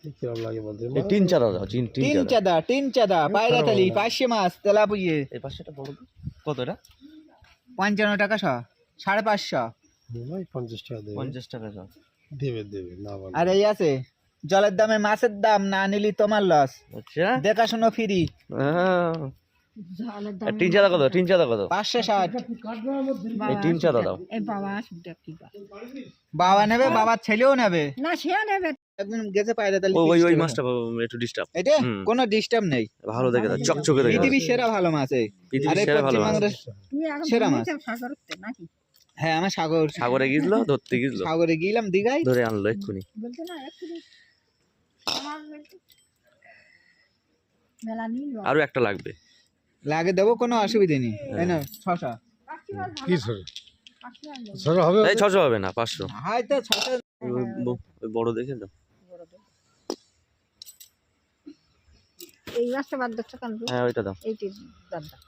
কিরকম লাগে বলতে এই তিন চাঁদা দাও, তিন চাঁদা পায়রাতালি 500 মাছ তেলাপুয়ে এই পাশেটা বড় তো কত এটা? 55 টাকা শ 550 ভাই 50 টাকা দেবে 50 টাকা দাও। দেবে না বলে আর এই আছে জলের দামে মাছের দাম না নিলি তোমার লস আচ্ছা দেখাশোনা ফ্রি আর তিন চাঁদা কত? তিন চাঁদা কত? 560 এই তিন চাঁদা দাও। বাবা নেবে বাবার ছেলেও নেবে না সে নেবে একদিন গেছে পায়রাতালি ওই মাছটা একটু ডিস্টার্ব। এটা কোনো ডিস্টার্ব নেই ভালো দেখে দাও, চকচকে দেখে দাও। পৃথিবীর সেরা ভালো মাছ এই পৃথিবীর আরে সেরা ভালো মাছ। পশ্চিমবঙ্গের তুমি এখন সেরা মাছ। সাগরতে নাকি হ্যাঁ আমার সাগরে গিয়েছিল, ধরতে গিয়েছিল, সাগরে গেলাম দিঘায় ধরে আনলো এক্ষুনি। বলতে না একটু আমার মেলা নিল আরো একটা লাগবে। লাগে দেবো কোনো অসুবিধা নেই তাই না 600 কি ছোট হবে এই 600 হবে না, 500। হয়তো 600 ওই বড় দেখে দাও। এই মাছটা বাদ দিচ্ছ কেন হ্যাঁ ওইটা দাও। এইটি বাদ দাও